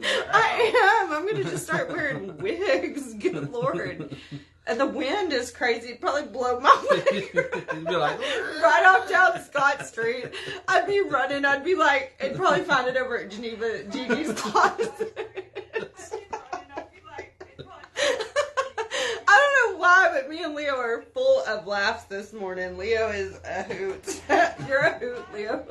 I am. I'm going to just start wearing wigs. Good Lord. And the wind is crazy. It'd probably blow my wig right off down Scott Street. I'd be running. I'd be like, I'd probably find it over at Geneva Gigi's closet. I don't know why, but me and Leo are full of laughs this morning. Leo is a hoot. You're a hoot, Leo.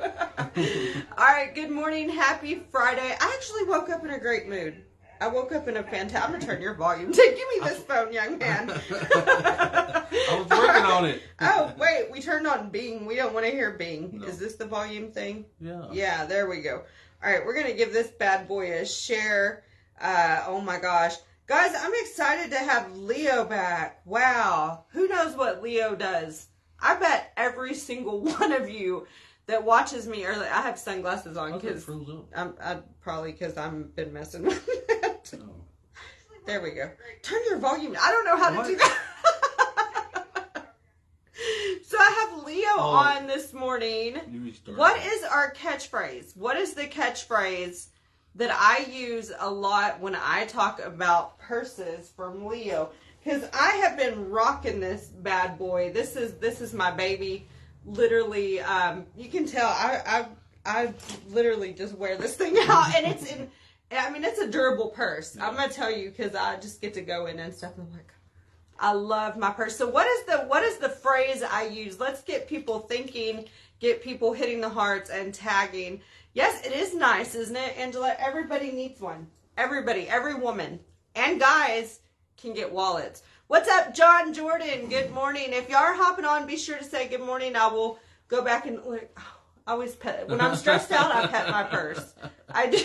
All right, good morning. Happy Friday. I actually woke up in a great mood. I woke up in a fantastic... I'm going to turn your volume. Give me this phone, young man. I was working on it. Oh, wait. We turned on Bing. We don't want to hear Bing. No. Is this the volume thing? Yeah. Yeah, there we go. All right, we're going to give this bad boy a share. Oh, my gosh. Guys, I'm excited to have Leo back. Wow. Who knows what Leo does? I bet every single one of you that watches me early... I have sunglasses on because... I'm probably because I've been messing with it. Oh. There we go. Turn your volume. I don't know how to do that. So I have Leo on this morning. What is our catchphrase? What is the catchphrase that I use a lot when I talk about purses from Leo? Because I have been rocking this bad boy. This is my baby. Literally, you can tell I literally just wear this thing out, and it's a durable purse. Yeah. I'm gonna tell you because I just get to go in and stuff. And I'm like, I love my purse. So what is the phrase I use? Let's get people thinking, get people hitting the hearts and tagging. Yes, it is nice, isn't it, Angela? Everybody needs one. Everybody, every woman and guys can get wallets. What's up, John Jordan? Good morning. If y'all are hopping on, be sure to say good morning. I will go back and look. I always pet. When I'm stressed out, I pet my purse. I do.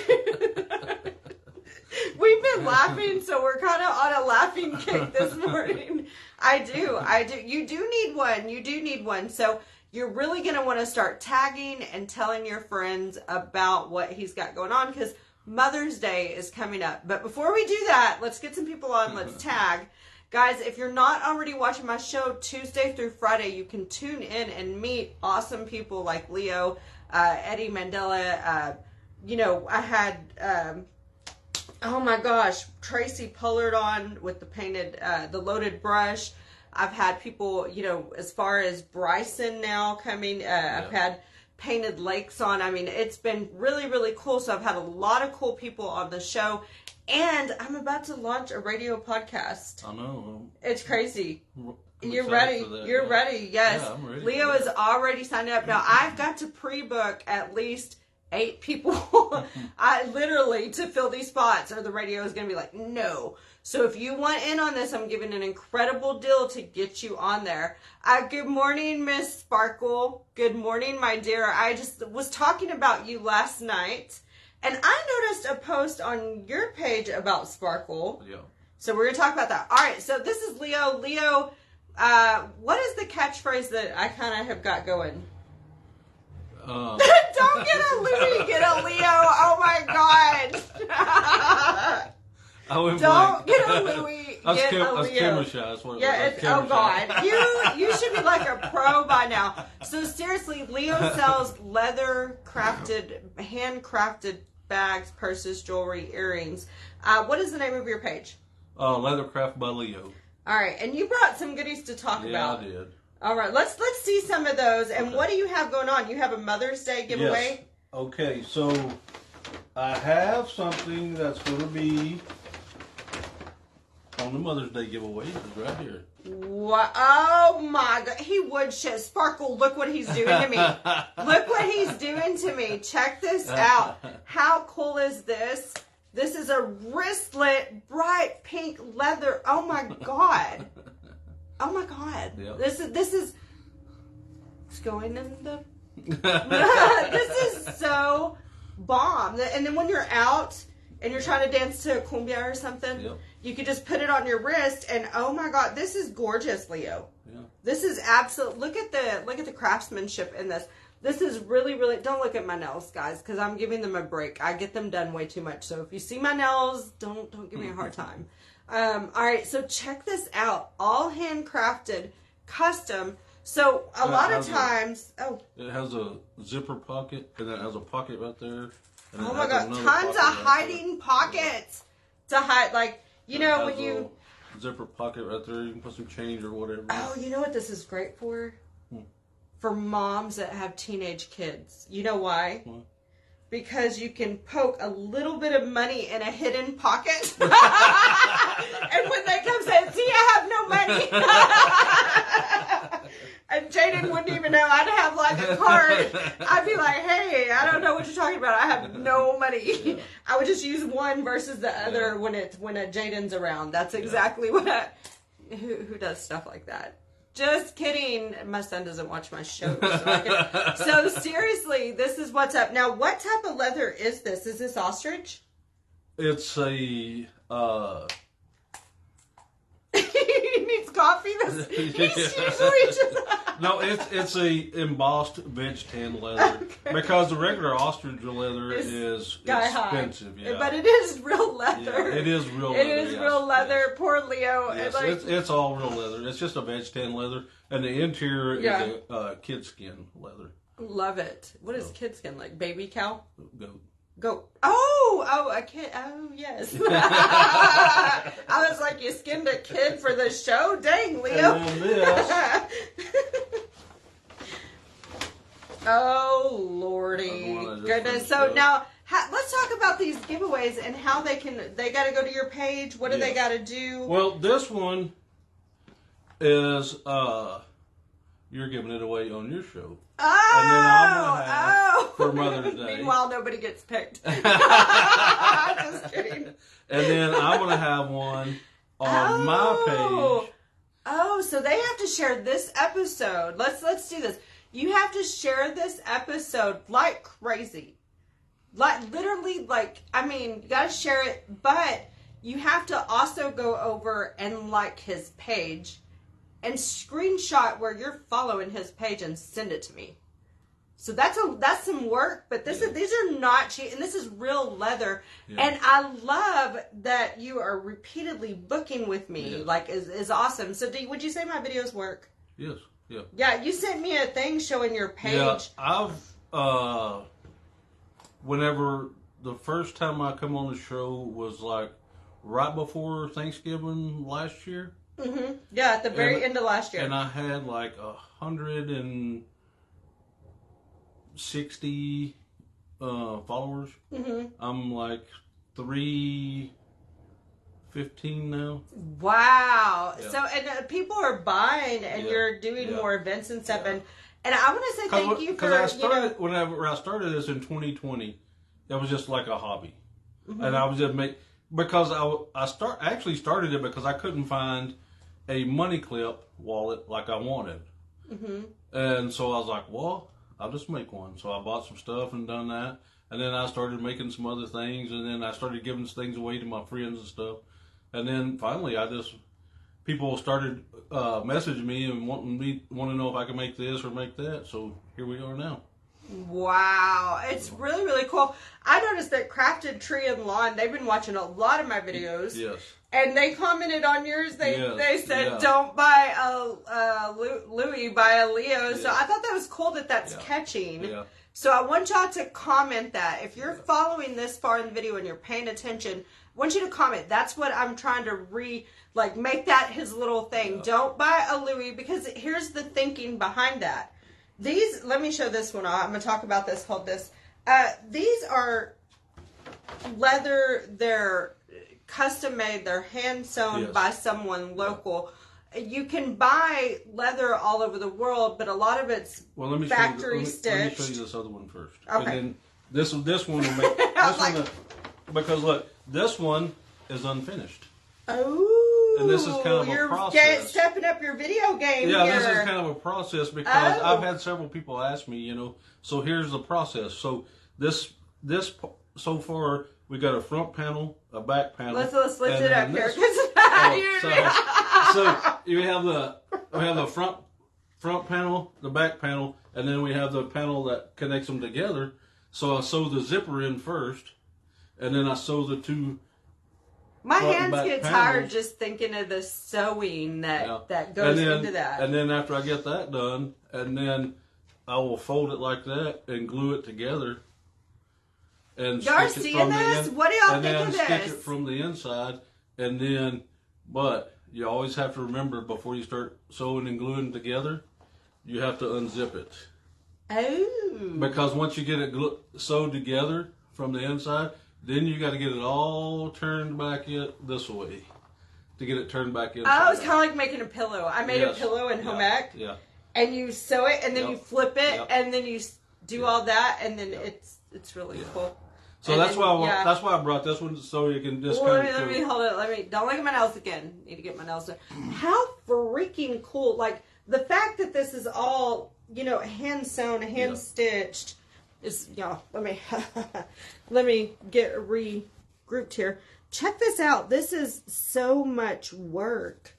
We've been laughing, so we're kind of on a laughing kick this morning. I do. You do need one. You do need one. So you're really going to want to start tagging and telling your friends about what he's got going on because Mother's Day is coming up. But before we do that, let's get some people on. Let's tag. Guys, if you're not already watching my show Tuesday through Friday, you can tune in and meet awesome people like Leo, Eddie Mandela. I had, oh my gosh, Tracy Pullard on with the painted, the loaded brush. I've had people, as far as Bryson now coming. I've had Painted Lakes on. I mean, it's been really, really cool. So I've had a lot of cool people on the show. And I'm about to launch a radio podcast. I know. It's crazy. You're ready. You're ready. Yes. Yeah, I'm ready. Leo is already signed up. Now, I've got to pre-book at least 8 people. I literally, to fill these spots, or the radio is going to be like, no. So if you want in on this, I'm giving an incredible deal to get you on there. Good morning, Miss Sparkle. Good morning, my dear. I just was talking about you last night. And I noticed a post on your page about Sparkle. Yeah. So we're going to talk about that. All right. So this is Leo. Leo, what is the catchphrase that I kind of have got going? Don't get a Louie, get a Leo. Oh, my God. Don't get a Louie, get a Leo. I was camera shy. That's what oh, God. You should be like a pro by now. So seriously, Leo sells leather-crafted, handcrafted bags, purses, jewelry, earrings. What is the name of your page? Leathercraft by Leo. All right, and you brought some goodies to talk about. Yeah, I did. All right, let's see some of those. And what do you have going on? You have a Mother's Day giveaway? Yes. Okay, so I have something that's going to be on the Mother's Day giveaway. It's right here. What? Oh my God. He would shit. Sparkle, look what he's doing to me. Look what he's doing to me. Check this out. How cool is this? This is a wristlet, bright pink leather. Oh my God. Oh my God. Yep. This is it's going in the this is so bomb. And then when you're out and you're trying to dance to a cumbia or something, yep, you could just put it on your wrist, and oh my God, this is gorgeous, Leo. Yeah. This is absolute. Look at the craftsmanship in this. This is really, really. Don't look at my nails, guys, because I'm giving them a break. I get them done way too much. So if you see my nails, don't give me a hard time. All right, so check this out. All handcrafted, custom. So a lot of times, it has a zipper pocket, and it has a pocket right there. And Oh it my has god, another tons of pocket right there. hiding pockets to hide. Like, you It know, has when a you. little zipper pocket right there. You can put some change or whatever. Oh, you know what this is great for? For moms that have teenage kids. You know why? Why? Because you can poke a little bit of money in a hidden pocket. And when they come say, see, I have no money. And Jaden wouldn't even know. I'd have like a card. I'd be like, hey, I don't know what you're talking about. I have no money. Yeah. I would just use one versus the other Yeah. when Jaden's around. That's exactly what who does stuff like that. Just kidding. My son doesn't watch my show. So seriously, this is what's up. Now, what type of leather is this? Is this ostrich? It's a He needs coffee. He's usually just... no, it's a embossed veg tan leather because the regular ostrich leather is Sky high. expensive. Yeah, But it is real leather. yeah, it is real. It leather, is yes, real leather. yes. Poor Leo. Yes, Like, it's all real leather. It's just a veg tan leather, and the interior is a kid skin leather. love it. What is kid skin like? Baby cow? Goat. Go. Oh, a kid. Oh, yes. I was like, you skinned a kid for the show? Dang, Leo. And then this, Oh, Lordy. Other one I just Goodness. finished So up. now, let's talk about these giveaways and how they got to go to your page. What do they got to do? well, this one is you're giving it away on your show. Oh, And then I'm gonna have for Mother's Day. Meanwhile, nobody gets picked. Just kidding. And then I'm going to have one on my page. Oh, so they have to share this episode. Let's do this. You have to share this episode like crazy. Like literally, I mean, you gotta share it, but you have to also go over and like his page and screenshot where you're following his page and send it to me. So that's some work, but these are not cheap, and this is real leather. Yeah. And I love that you are repeatedly booking with me. Yeah. Like is awesome. So would you say my videos work? Yes, yeah. Yeah, you sent me a thing showing your page. Yeah, I've, whenever the first time I come on the show was like right before Thanksgiving last year. Mm-hmm. Yeah, at the very end of last year. And I had like 160 followers. Mm-hmm. I'm like 315 now. Wow. Yeah. So, and people are buying, and you're doing more events and stuff. Yeah. And I want to say thank you for, I started, whenever I started this in 2020, it was just like a hobby. Mm-hmm. And I was just because I actually started it because I couldn't find a money clip wallet like I wanted. Mm-hmm. And so I was like, well, I'll just make one. So I bought some stuff and done that. And then I started making some other things. And then I started giving things away to my friends and stuff. And then finally people started messaging me and want to know if I could make this or make that. So here we are now. Wow. It's really, really cool. I noticed that Crafted Tree and Lawn, they've been watching a lot of my videos. Yes. And they commented on yours. They said, yeah. don't buy a Louis, buy a Leo. So Yeah. I thought that was cool that that's catching. Yeah. So I want y'all to comment that. If you're following this far in the video and you're paying attention, I want you to comment. That's what I'm trying to make that his little thing. Yeah. Don't buy a Louis, because here's the thinking behind that. These, let me show this one off. I'm going to talk about this. Hold this. These are leather. They're custom made. They're hand sewn by someone local. You can buy leather all over the world, but a lot of it's factory stitched. Let me show you this other one first. Okay. And then this one will make this one, because look, this one is unfinished. Oh, And this is kind of a process. Stepping up your video game. Yeah, here. this is kind of a process because I've had several people ask me, so here's the process. So this so far we got a front panel, a back panel. Let's lift it up here. So we have the front panel, the back panel, and then we have the panel that connects them together. So I sew the zipper in first, and then I sew the two. My hands get tired panels. just thinking of the sewing that goes into that. And then after I get that done, and then I will fold it like that and glue it together. and Y'all stick it seeing from this? the in, What do y'all and think then of stick this? it from the inside, and then, but you always have to remember before you start sewing and gluing together, you have to unzip it. Oh. Because once you get it sewed together from the inside, then you got to get it all turned back this way to get it turned back inside. Oh, it's kind of like making a pillow. I made a pillow in home ec. Yeah. And you sew it, and then you flip it, and then you do all that, and then it's really cool. So and that's then, why that's why I brought this one, so you can just let me hold it. Don't look at my nails again. Need to get my nails done. How freaking cool! Like the fact that this is all hand sewn, hand stitched is let me get regrouped here. Check this out. This is so much work.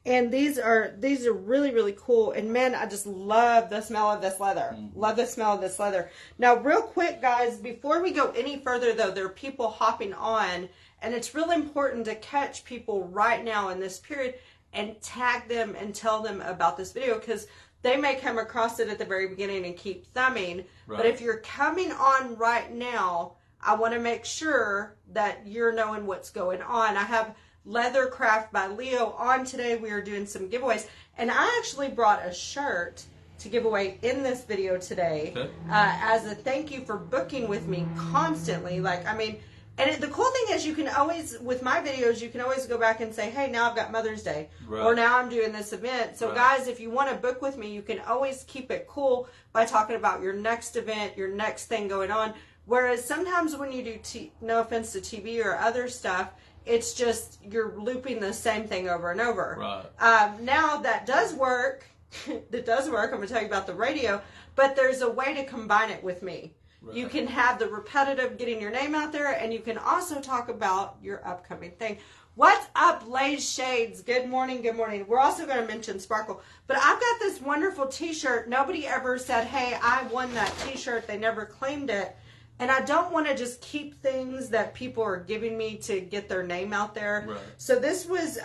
And these are really, really cool. And man, I just love the smell of this leather. Love the smell of this leather. Now, real quick, guys, before we go any further, though, there are people hopping on. And it's really important to catch people right now in this period and tag them and tell them about this video. Because they may come across it at the very beginning and keep thumbing. Right. But if you're coming on right now, I want to make sure that you're knowing what's going on. I have Leathercraft by Leo on today. We are doing some giveaways, and I actually brought a shirt to give away in this video today as a thank you for booking with me constantly. And the cool thing is you can always, with my videos, you can always go back and say, hey, now I've got Mother's Day, or now I'm doing this event. So guys, if you want to book with me, you can always keep it cool by talking about your next event, your next thing going on. Whereas sometimes when you do, no offense to TV or other stuff, it's just you're looping the same thing over and over. Right. Now that does work. That does work. I'm going to tell you about the radio, but there's a way to combine it with me. Right. You can have the repetitive getting your name out there, and you can also talk about your upcoming thing. What's up, Lays Shades? Good morning, good morning. We're also going to mention Sparkle, but I've got this wonderful t-shirt. Nobody ever said, hey, I won that t-shirt. They never claimed it. And I don't want to just keep things that people are giving me to get their name out there. Right. So this was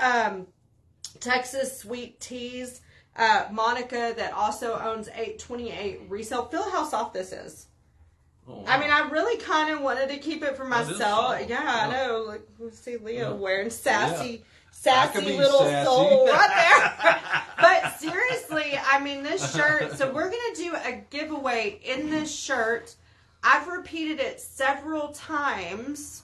Texas Sweet Teas. Monica, that also owns 828 Resale. Feel how soft this is. Oh, wow. I mean, I really kind of wanted to keep it for myself. Yeah, I know. Look, we see Leo wearing sassy little sassy soul right there. But seriously, I mean, this shirt. So we're going to do a giveaway in this shirt. I've repeated it several times,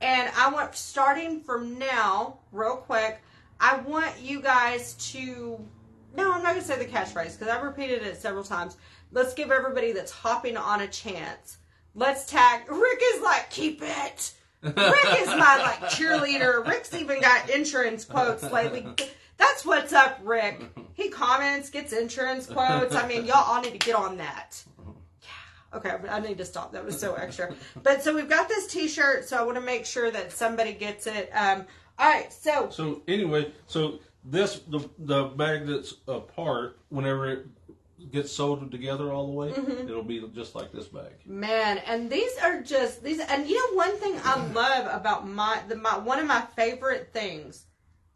and I want, starting from now, real quick, I want you guys to, no, I'm not going to say the catchphrase, because I've repeated it several times. Let's give everybody that's hopping on a chance. Let's tag, Rick is like, keep it. Rick is my, cheerleader. Rick's even got insurance quotes lately. That's what's up, Rick. He comments, gets insurance quotes. I mean, y'all all need to get on that. Okay, I need to stop. That was so extra. But so we've got this t-shirt, so I want to make sure that somebody gets it. All right, so. So anyway, this, the bag that's apart, whenever it gets sewed together all the way, it'll be just like this bag. Man, and these are just, and one thing I love about one of my favorite things,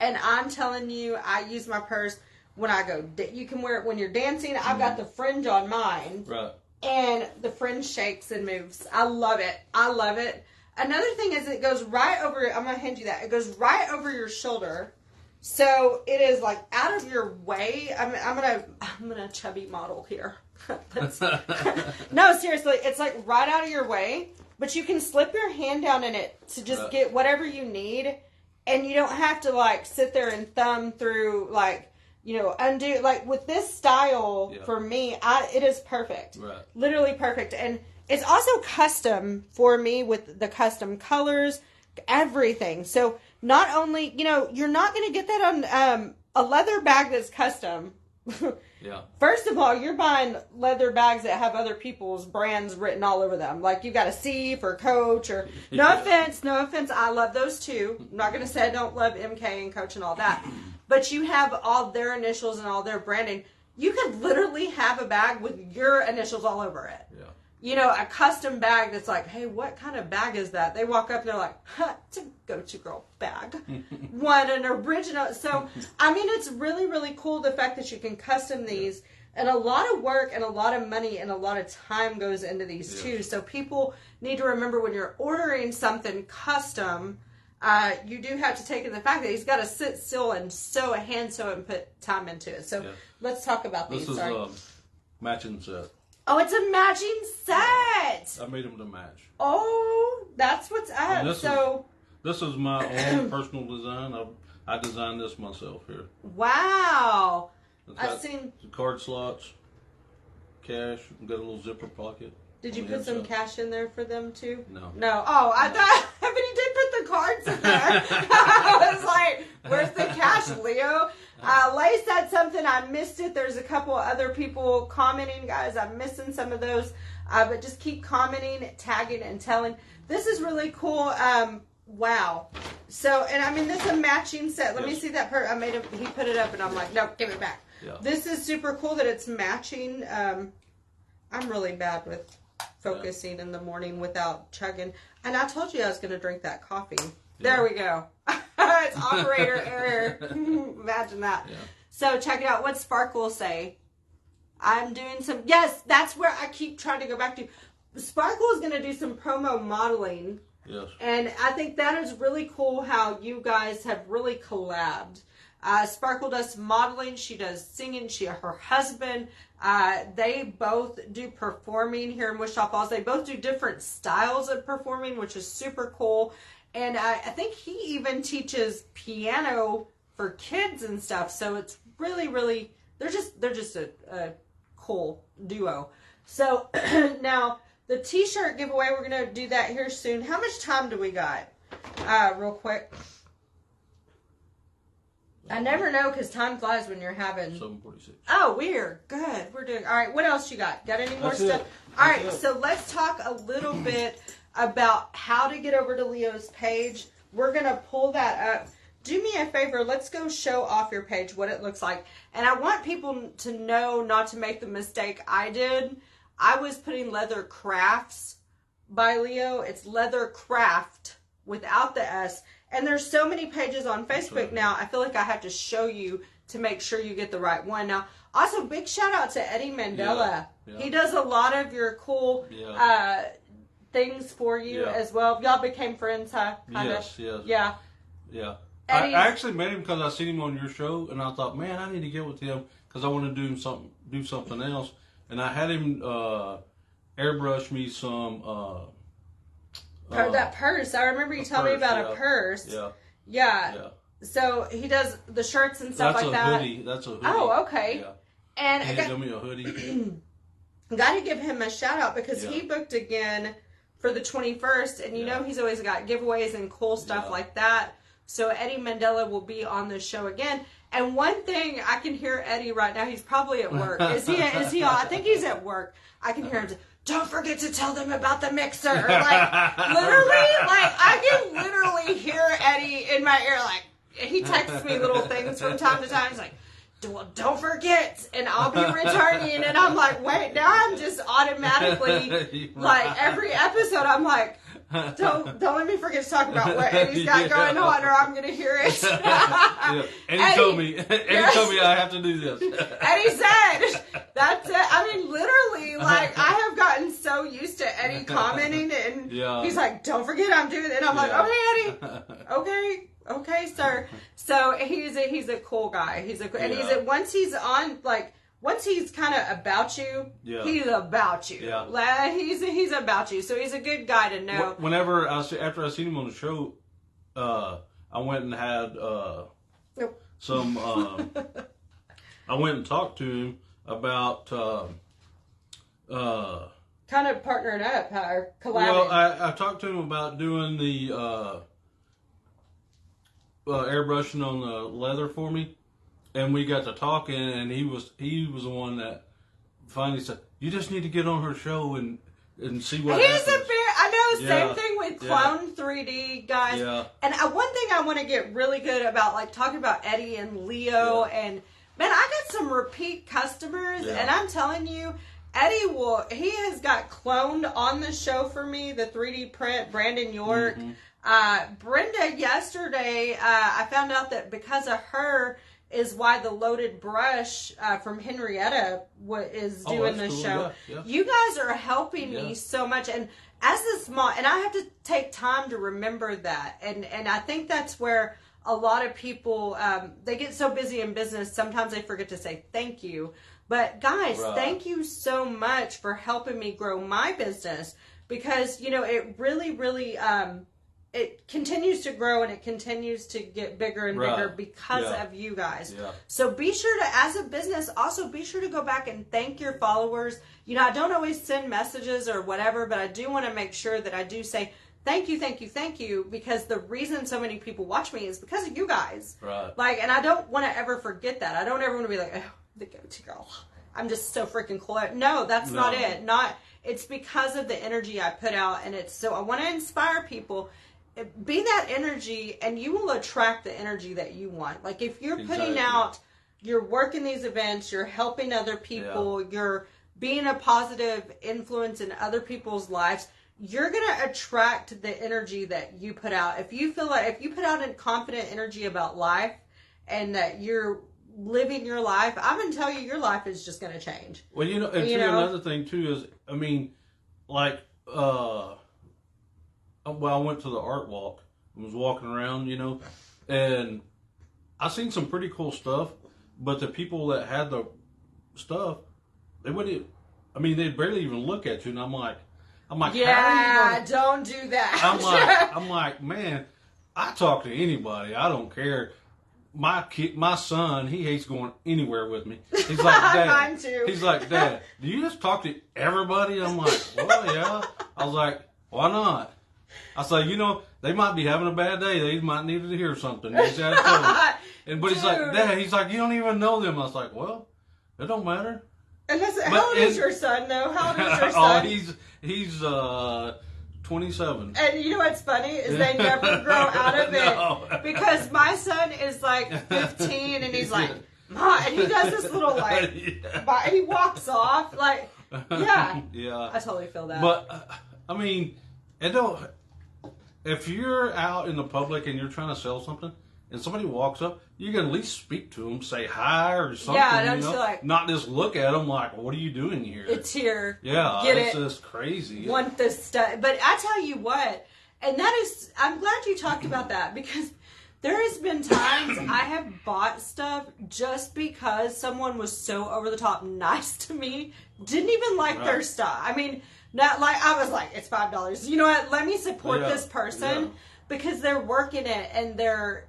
and I'm telling you, I use my purse when I go, you can wear it when you're dancing. I've got the fringe on mine. Right. And the fringe shakes and moves. I love it. I love it. Another thing is it goes right over, I'm going to hand you that. It goes right over your shoulder. So it is out of your way. I'm gonna chubby model here. No, seriously, it's right out of your way. But you can slip your hand down in it to just get whatever you need. And you don't have to sit there and thumb through undo, with this style for me, it is perfect. Right. Literally perfect. And it's also custom for me with the custom colors, everything. So not only, you're not going to get that on a leather bag that's custom. Yeah. First of all, you're buying leather bags that have other people's brands written all over them. You got a C for Coach or no offense. I love those too. I'm not going to say I don't love MK and Coach and all that. But you have all their initials and all their branding. You could literally have a bag with your initials all over it. Yeah. A custom bag that's hey, what kind of bag is that? They walk up and they're like, it's a Go-To Girl bag. Want an original. So, I mean, it's really, really cool the fact that you can custom these. And a lot of work and a lot of money and a lot of time goes into these too. So people need to remember when you're ordering something custom, you do have to take in the fact that he's got to sit still and hand sew it and put time into it. So let's talk about these. This is matching set. Oh, it's a matching set. I made them to match. Oh, that's what's up. This is my own personal design. I designed this myself here. Wow. I've seen the card slots, cash, got a little zipper pocket. Did you put some cash in there for them too? No. No. Oh, I thought, but he did put the cards in there. I was like, where's the cash, Leo? Lay said something, I missed it. There's a couple other people commenting, guys. I'm missing some of those. But just keep commenting, tagging, and telling. This is really cool. Wow. So, and I mean, this is a matching set. Let me see that part. He put it up, and I'm like, no, give it back. Yeah. This is super cool that it's matching. I'm really bad with focusing in the morning without chugging. And I told you I was going to drink that coffee. Yeah. There we go. It's operator error. Imagine that. Yeah. So check it out. What's Sparkle say? I'm doing some... Yes, that's where I keep trying to go back to. Sparkle is going to do some promo modeling. Yes. And I think that is really cool how you guys have really collabed. Sparkle does modeling. She does singing. Her husband, they both do performing here in Wichita Falls. They both do different styles of performing, which is super cool. And I think he even teaches piano for kids and stuff. So it's really, really, they're just a cool duo. So now the t-shirt giveaway, we're going to do that here soon. How much time do we got? Real quick. I never know because time flies when you're having... 7:46. Oh, we're good. We're doing... All right, what else you got? Got any more stuff? All right, so let's talk a little bit about how to get over to Leo's page. We're going to pull that up. Do me a favor. Let's go show off your page, what it looks like. And I want people to know not to make the mistake I did. I was putting Leather Crafts by Leo. It's Leather Craft without the S. And there's so many pages on Facebook now, I feel like I have to show you to make sure you get the right one. Now, also, big shout out to Eddie Mandela. Yeah. He does a lot of your cool things for you as well. Y'all became friends, huh? Yes. Yeah. Yeah. I actually met him because I seen him on your show, and I thought, man, I need to get with him because I want to do something else. And I had him airbrush me some... that purse. I remember you telling me about a purse. Yeah. So he does the shirts and stuff like that. That's a hoodie. Oh, okay. Yeah. And he got me a hoodie. Got to give him a shout out because he booked again for the 21st, and you know he's always got giveaways and cool stuff like that. So Eddie Mandela will be on the show again. And one thing, I can hear Eddie right now. He's probably at work. Is he? I think he's at work. I can hear him say, don't forget to tell them about the mixer. Like, literally, I can literally hear Eddie in my ear. Like, he texts me little things from time to time. He's like, well, don't forget, and I'll be returning. And I'm like, wait, now I'm just automatically, like, every episode, I'm like, don't let me forget to talk about what Eddie's got going on, or I'm going to hear it. Eddie told me I have to do this. Eddie said, that's it. I mean, literally, like, I have gotten so used to Eddie commenting, and he's like, don't forget I'm doing it. And I'm like, okay, Eddie. Okay, sir. So he's a cool guy. Once he's kind of about you, he's about you. Yeah. He's about you. So he's a good guy to know. Whenever after I seen him on the show, I went and had some. I went and talked to him about kind of partnering up or collabing. Well, I talked to him about doing the airbrushing on the leather for me. And we got to talking, and he was the one that finally said, "You just need to get on her show and see what happens." I know, same thing with Clone 3D, guys. Yeah. And one thing I want to get really good about, like talking about Eddie and Leo, and man, I got some repeat customers, and I'm telling you, Eddie he has got cloned on the show for me, the 3D print, Brandon York. Mm-hmm. Brenda, yesterday, I found out that because of her, is why the Loaded Brush from Henrietta is doing this cool. show. Yeah. You guys are helping me so much, and as this mom, and I have to take time to remember that, and I think that's where a lot of people they get so busy in business, sometimes they forget to say thank you. But guys, thank you so much for helping me grow my business, because it really it continues to grow and it continues to get bigger and bigger because of you guys. Yeah. So be sure to, as a business, also be sure to go back and thank your followers. I don't always send messages or whatever, but I do want to make sure that I do say thank you, because the reason so many people watch me is because of you guys. Right. And I don't want to ever forget that. I don't ever want to be like, oh, the go-to girl, I'm just so freaking cool. No, that's not it. It's because of the energy I put out, and so I want to inspire people. Be that energy, and you will attract the energy that you want. Like, if you're putting out, you're working these events, you're helping other people, you're being a positive influence in other people's lives, you're going to attract the energy that you put out. If you feel like, if you put out a confident energy about life and that you're living your life, I'm going to tell you, your life is just going to change. Well, another thing too is, I mean, like, I went to the art walk. I was walking around, and I seen some pretty cool stuff. But the people that had the stuff, they wouldn't. I mean, they'd barely even look at you. And I'm like, yeah, don't do that. I'm like, man, I talk to anybody. I don't care. My son, he hates going anywhere with me. He's like, Dad. Mine too. He's like, Dad, do you just talk to everybody? I'm like, well, yeah. I was like, why not? I say, they might be having a bad day. They might need to hear something. But he's like, Dad, he's like, you don't even know them. I was like, well, it don't matter. And how old is your son, though? How old is your son? He's 27. And you know what's funny is they never grow out of it. Because my son is like 15, and he's like, Ma, and he does this little he walks off like, yeah. I totally feel that. But I mean, if you're out in the public and you're trying to sell something, and somebody walks up, you can at least speak to them, say hi or something. Yeah, not just look at them like, what are you doing here? It's here. Yeah, it's just crazy. Want this stuff. But I tell you what, and I'm glad you talked about that, because there has been times I have bought stuff just because someone was so over the top nice to me, didn't even like their stuff. I mean, not like, I was like, it's $5. You know what? Let me support this person because they're working it and they're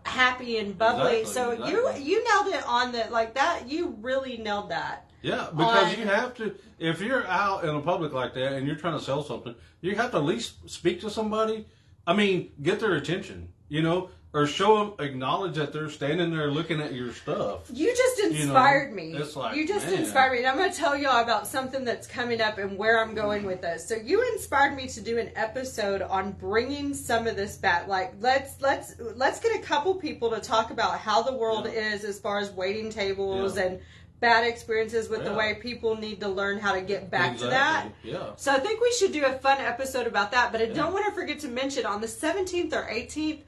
happy and bubbly. Exactly. You nailed it on that. You really nailed that. Yeah, because you have to, if you're out in the public like that and you're trying to sell something, you have to at least speak to somebody. I mean, get their attention, or show them, acknowledge that they're standing there looking at your stuff. You just inspired me. It's like, you just inspired me. And I'm going to tell y'all about something that's coming up and where I'm going with this. So you inspired me to do an episode on bringing some of this back. Like, let's get a couple people to talk about how the world is as far as waiting tables and bad experiences with the way people need to learn how to get back to that. Yeah. So I think we should do a fun episode about that. But I don't want to forget to mention, on the 17th or 18th,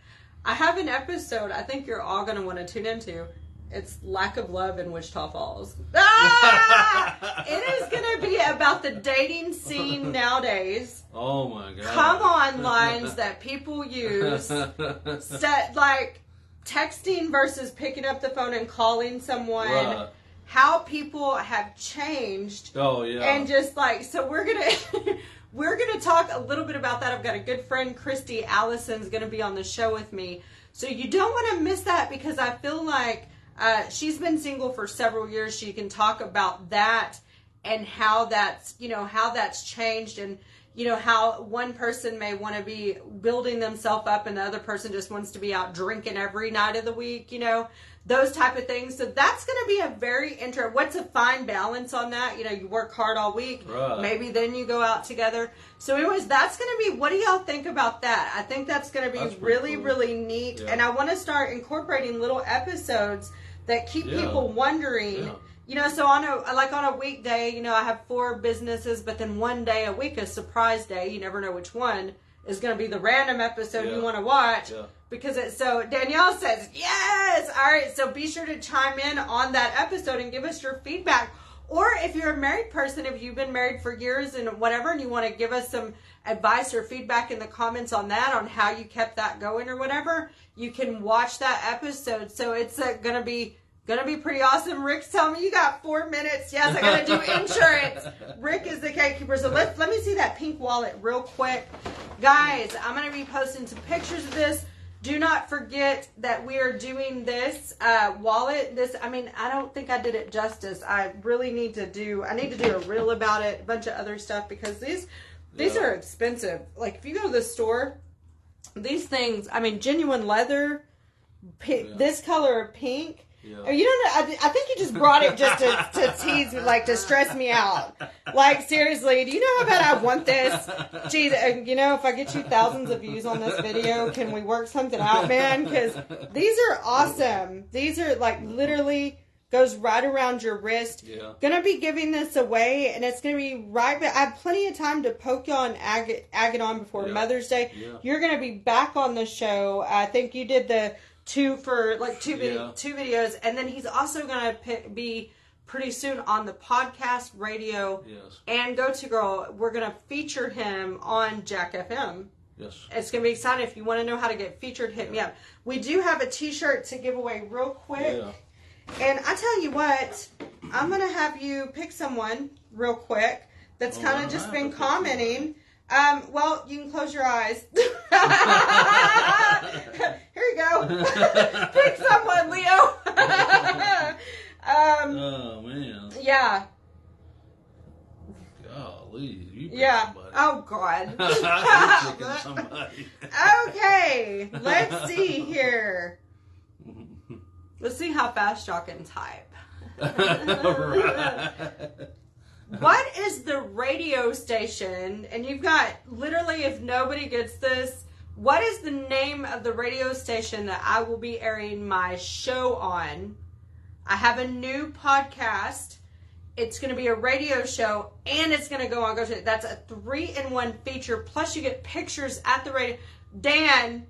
I have an episode I think you're all going to want to tune into. It's Lack of Love in Wichita Falls. It is going to be about the dating scene nowadays. Oh my God. Come on lines that people use. Like texting versus picking up the phone and calling someone. Right. How people have changed. Oh yeah. And just so we're going to... We're going to talk a little bit about that. I've got a good friend, Christy Allison's going to be on the show with me. So you don't want to miss that, because I feel like she's been single for several years. She can talk about that and how that's, how that's changed, and, how one person may want to be building themselves up and the other person just wants to be out drinking every night of the week, those type of things. So that's going to be a very what's a fine balance on that? You work hard all week. Right. Maybe then you go out together. So anyways, that's going to be, what do y'all think about that? I think that's going to be really, cool. Really neat. Yeah. And I want to start incorporating little episodes that keep people wondering, so on a weekday, I have 4 businesses, but then one day a week, a surprise day, you never know which one. is going to be the random episode Yeah. you want to watch. Yeah. Because it's so, Danielle says, yes! All right, so be sure to chime in on that episode and give us your feedback. Or if you're a married person, if you've been married for years and whatever, and you want to give us some advice or feedback in the comments on that, on how you kept that going or whatever, you can watch that episode. So it's gonna be pretty awesome. Rick's telling me you got 4 minutes. Yes, I gotta do insurance. Rick is the gatekeeper. So let me see that pink wallet real quick. Guys, I'm gonna be posting some pictures of this. Do not forget that we are doing this wallet. I don't think I did it justice. I really need to do a reel about it, a bunch of other stuff, because these are expensive. Like if you go to the store, these things, genuine leather, this color of pink. Yeah. You don't know, I think you just brought it just to tease me, like to stress me out. Like, seriously, do you know how bad I want this? Geez, if I get you thousands of views on this video, can we work something out, man? Because these are awesome. These are like literally goes right around your wrist. Yeah. Gonna be giving this away, and it's gonna be right. But I have plenty of time to poke y'all and egg it on before Mother's Day. Yeah. You're gonna be back on the show. I think you did the two videos, and then he's also gonna be pretty soon on the podcast, radio, and Go To Girl. We're gonna feature him on Jack FM. Yes. It's gonna be exciting. If you want to know how to get featured, hit me up. We do have a T-shirt to give away real quick. Yeah. And I tell you what, I'm going to have you pick someone real quick that's kind of just been commenting. Well, you can close your eyes. Here you go. Pick someone, Leo. Oh, man. Yeah. Golly. You pick somebody. Oh, God. I'm picking somebody. Okay. Let's see here. Let's see how fast y'all can type. Right. What is the radio station? And you've got, literally, if nobody gets this, what is the name of the radio station that I will be airing my show on? I have a new podcast. It's going to be a radio show, and it's going to go on. That's a 3-in-1 feature. Plus, you get pictures at the radio. Dan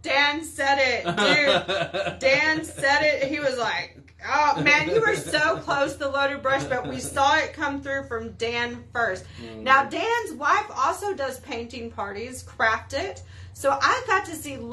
said it, dude. Dan said it. He was like, oh, man, you were so close to Loaded Brush, but we saw it come through from Dan first. Now, Dan's wife also does painting parties, Craft It. So I got to see the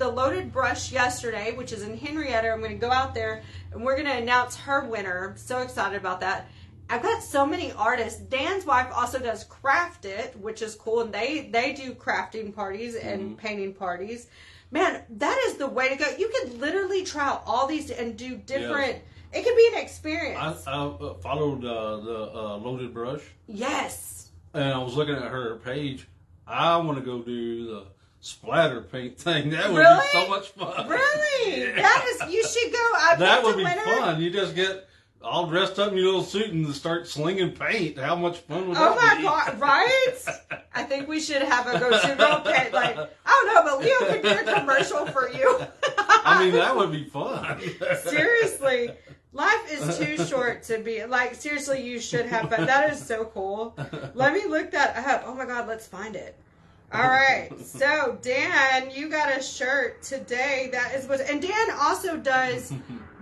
Loaded Brush yesterday, which is in Henrietta. I'm going to go out there, and we're going to announce her winner. I'm so excited about that. I've got so many artists. Dan's wife also does Craft It, which is cool, and they do crafting parties and painting parties. Man, that is the way to go. You could literally try out all these and do different. It could be an experience. I followed the Loaded Brush. Yes. And I was looking at her page. I want to go do the splatter paint thing. That would be so much fun. Really? Yeah. That is. You should go. That would be fun. You just get all dressed up in your little suit and start slinging paint. How much fun would that be? Oh my God, right? I think we should have a Go To Girl paint. Like, I don't know, but Leo could do a commercial for you. I mean, that would be fun. Seriously. Life is too short to be, like, seriously, you should have fun. That is so cool. Let me look that up. Oh my God, let's find it. All right. So, Dan, you got a shirt today. That is what, and Dan also does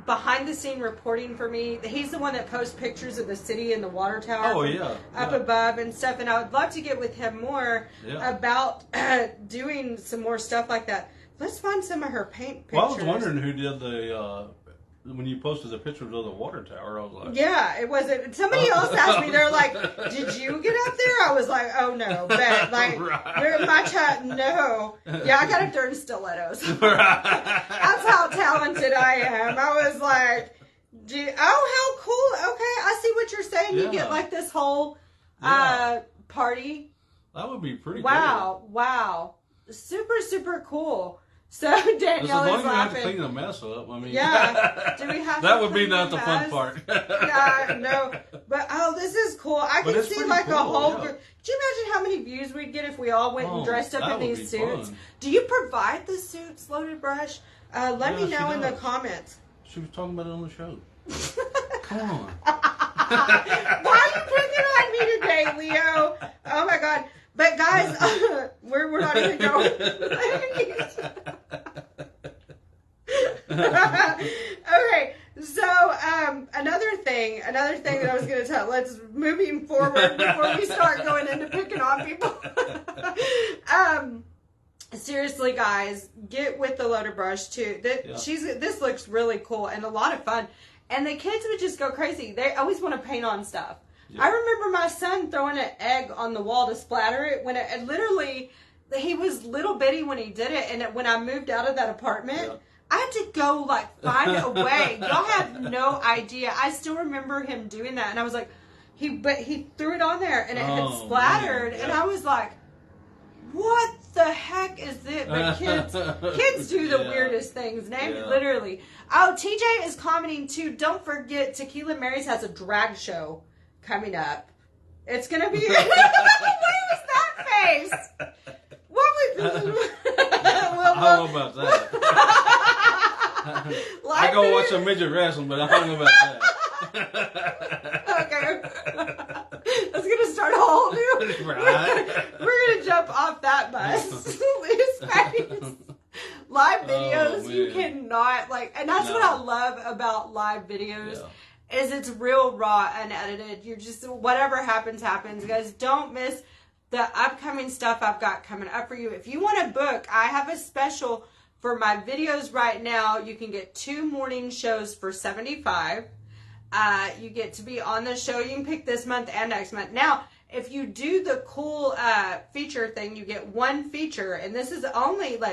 behind the scene reporting for me. He's the one that posts pictures of the city and the water tower up above and stuff. And I would love to get with him more about doing some more stuff like that. Let's find some of her paint pictures. Well, I was wondering who did the when you posted the pictures of the water tower. I was like, yeah, it wasn't. Somebody else asked me. They're like, "Did you get up there?" I was like, "Oh no, but like, my chat, no." Yeah, I got up there in stilettos. That's how talented I am. I was like, how cool. Okay, I see what you're saying. You get like this whole party. That would be pretty cool. Wow. Super, super cool. So Danielle is laughing. As long as you have to clean the mess up, I mean. Yeah. Do we have that to would be clean not the the fun mess? part. No. But, this is cool. I can see like cool, a whole group. Do you imagine how many views we'd get if we all went and dressed up in these suits? Fun. Do you provide the suits, Loaded Brush? Let me know in the comments. She was talking about it on the show. Come on. Why are you picking on me today, Leo? Oh my God. But guys, we're not even going. Okay, so another thing that I was going to tell. Let's moving forward before we start going into picking on people. Seriously, guys, get with the loader brush too. This looks really cool and a lot of fun. And the kids would just go crazy. They always want to paint on stuff. Yeah. I remember my son throwing an egg on the wall to splatter it when it literally, he was little bitty when he did it. And when I moved out of that apartment, I had to go find a way. Y'all have no idea. I still remember him doing that. And I was like, he threw it on there and it had splattered. Man. And I was like, what the heck is this? But kids do the weirdest things. Literally. Oh, TJ is commenting too. Don't forget, Tequila Mary's has a drag show coming up. It's gonna be. What was that face? What was? I don't know about that. I go watch some midget wrestling, but I don't know about that. Okay. That's gonna start a whole new. Right. We're gonna jump off that bus. His face. Live videos, you cannot and that's what I love about live videos. Yeah. Is it's real raw, unedited. You're just whatever happens. Guys, don't miss the upcoming stuff I've got coming up for you. If you want to book, I have a special for my videos right now. You can get 2 morning shows for $75. You get to be on the show. You can pick this month and next month. Now, if you do the cool feature thing, you get 1 feature, and this is only for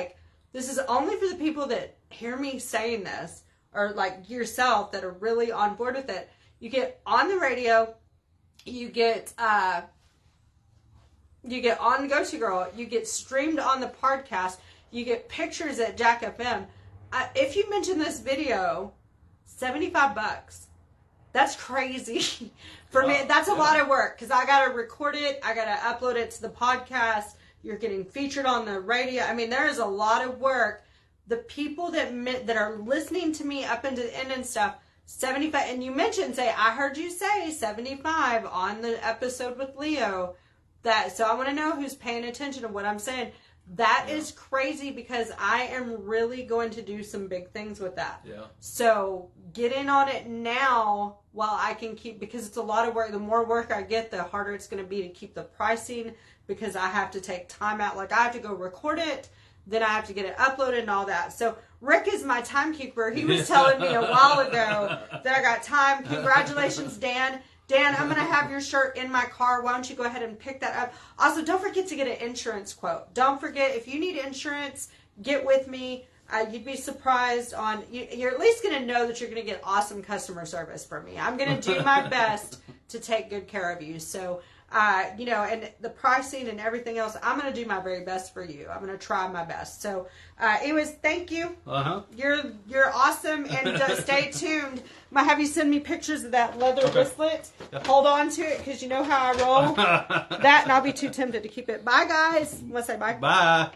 the people that hear me saying this, or yourself that are really on board with it. You get on the radio, you get on Go To Girl, you get streamed on the podcast, you get pictures at Jack FM. If you mention this video, $75. That's crazy. For me, that's a lot of work because I got to record it. I got to upload it to the podcast. You're getting featured on the radio. I mean, there is a lot of work. The people that are listening to me up into the end and stuff, 75. And you mentioned, I heard you say 75 on the episode with Leo. So I want to know who's paying attention to what I'm saying. That is crazy because I am really going to do some big things with that. Yeah. So get in on it now while I can because it's a lot of work. The more work I get, the harder it's going to be to keep the pricing because I have to take time out. I have to go record it, then I have to get it uploaded and all that. So Rick is my timekeeper. He was telling me a while ago that I got time. Congratulations, Dan. Dan, I'm going to have your shirt in my car. Why don't you go ahead and pick that up? Also, don't forget to get an insurance quote. Don't forget, if you need insurance, get with me. You'd be surprised you're at least going to know that you're going to get awesome customer service from me. I'm going to do my best to take good care of you. So, and the pricing and everything else, I'm going to do my very best for you. I'm going to try my best. So, anyways, thank you. Uh-huh. You're awesome, and stay tuned. I might have you send me pictures of that leather wristlet. Yep. Hold on to it because you know how I roll. That, and I'll be too tempted to keep it. Bye, guys. Want to say bye? Bye.